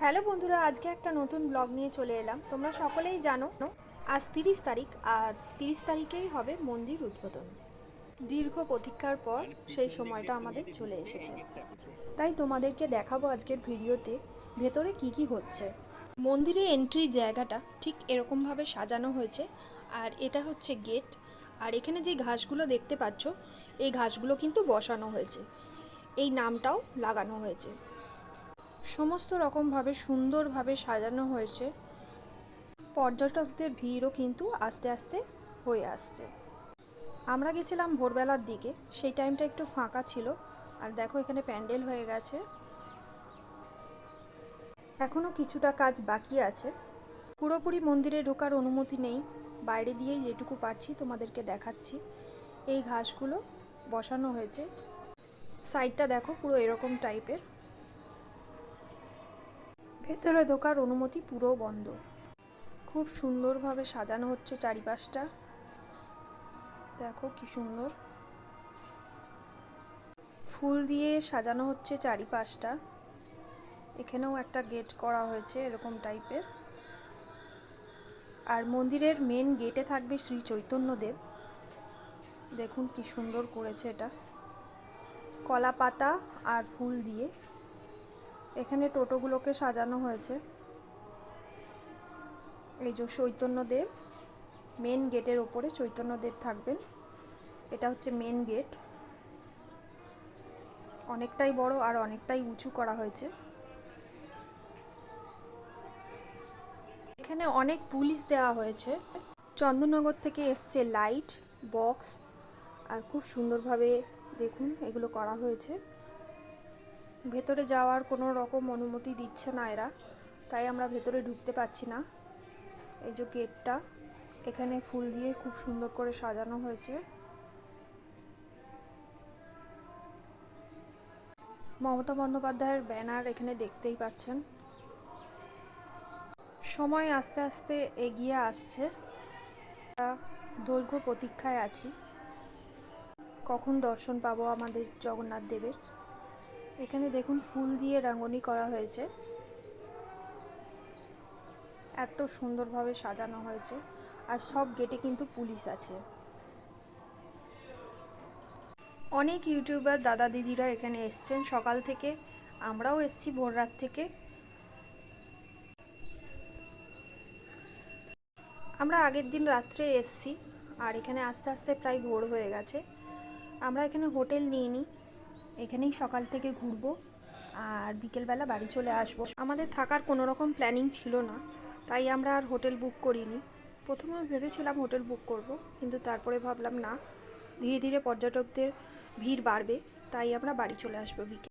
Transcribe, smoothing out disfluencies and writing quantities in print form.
Hello বন্ধুরা, আজকে একটা নতুন ব্লগ নিয়ে চলে এলাম। তোমরা সকলেই জানো আজ 30 তারিখ, আর 30 তারিখেই হবে মন্দির উদ্বোধন। দীর্ঘ প্রতীক্ষার পর সেই সময়টা আমাদের চলে এসেছে, তাই তোমাদেরকে দেখাবো আজকের ভিডিওতে ভেতরে কি কি হচ্ছে। মন্দিরে এন্ট্রি জায়গাটা ঠিক এরকমভাবে সাজানো হয়েছে, আর এটা হচ্ছে গেট। আর এখানে যে ঘাসগুলো দেখতে পাচ্ছ, এই ঘাসগুলো কিন্তু বসানো হয়েছে, এই নামটাও লাগানো হয়েছে। সমস্ত রকমভাবে সুন্দরভাবে সাজানো হয়েছে। পর্যটকদের ভিড়ও কিন্তু আস্তে আস্তে হয়ে আসছে। আমরা গেছিলাম ভোরবেলার দিকে, সেই টাইমটা একটু ফাঁকা ছিল। আর দেখো এখানে প্যান্ডেল হয়ে গেছে, এখনও কিছুটা কাজ বাকি আছে। পুরোপুরি মন্দিরে ঢোকার অনুমতি নেই, বাইরে দিয়েই যেটুকু পারছি তোমাদেরকে দেখাচ্ছি। এই ঘাসগুলো বসানো হয়েছে, সাইডটা দেখো পুরো এরকম টাইপের। ভেতরে ঢোকার অনুমতি পুরো বন্ধ। খুব সুন্দরভাবে সাজানো হচ্ছে চারিপাশটা, দেখো কি সুন্দর ফুল দিয়ে সাজানো হচ্ছে চারিপাশটা। এখানেও একটা গেট করা হয়েছে এরকম টাইপের। আর মন্দিরের মেন গেটে থাকবে শ্রী চৈতন্যদেব। দেখুন কি সুন্দর করেছে এটা, কলা পাতা আর ফুল দিয়ে। এখানে টোটোগুলোকে সাজানো হয়েছে। এই যে চৈতন্যদেব, মেন গেটের ওপরে চৈতন্যদেব থাকবেন। এটা হচ্ছে মেন গেট, অনেকটাই বড় আর অনেকটাই উঁচু করা হয়েছে। এখানে অনেক পুলিশ দেওয়া হয়েছে, চন্দননগর থেকে এসছে লাইট বক্স, আর খুব সুন্দরভাবে দেখুন এগুলো করা হয়েছে। ভেতরে যাওয়ার কোনো রকম অনুমতি দিচ্ছে না এরা, তাই আমরা ভেতরে ঢুকতে পারছি না। এই যে গেটটা, এখানে ফুল দিয়ে খুব সুন্দর করে সাজানো হয়েছে। মমতা বন্দ্যোপাধ্যায়ের ব্যানার এখানে দেখতেই পাচ্ছেন। সময় আস্তে আস্তে এগিয়ে আসছে, দৈর্ঘ্য প্রতীক্ষায় আছি কখন দর্শন পাবো আমাদের জগন্নাথ দেবের। এখানে দেখুন ফুল দিয়ে রাঙ্গনি করা হয়েছে, এত সুন্দরভাবে সাজানো হয়েছে। আর সব গেটে কিন্তু পুলিশ আছে। অনেক ইউটিউবার দাদা দিদিরা এখানে এসছেন সকাল থেকে, আমরাও এসছি ভোর রাত থেকে। আমরা আগের দিন রাত্রে এসছি, আর এখানে আস্তে আস্তে প্রায় ভোর হয়ে গেছে। আমরা এখানে হোটেল নিয়ে নিই, এখানেই সকাল থেকে ঘুরবো আর বিকেলবেলা বাড়ি চলে আসবো। আমাদের থাকার কোনো রকম প্ল্যানিং ছিল না, তাই আমরা আর হোটেল বুক করিনি। প্রথমে ভেবেছিলাম হোটেল বুক করব, কিন্তু তারপরে ভাবলাম না, ধীরে ধীরে পর্যটকদের ভিড় বাড়বে, তাই আমরা বাড়ি চলে আসবো বিকেল।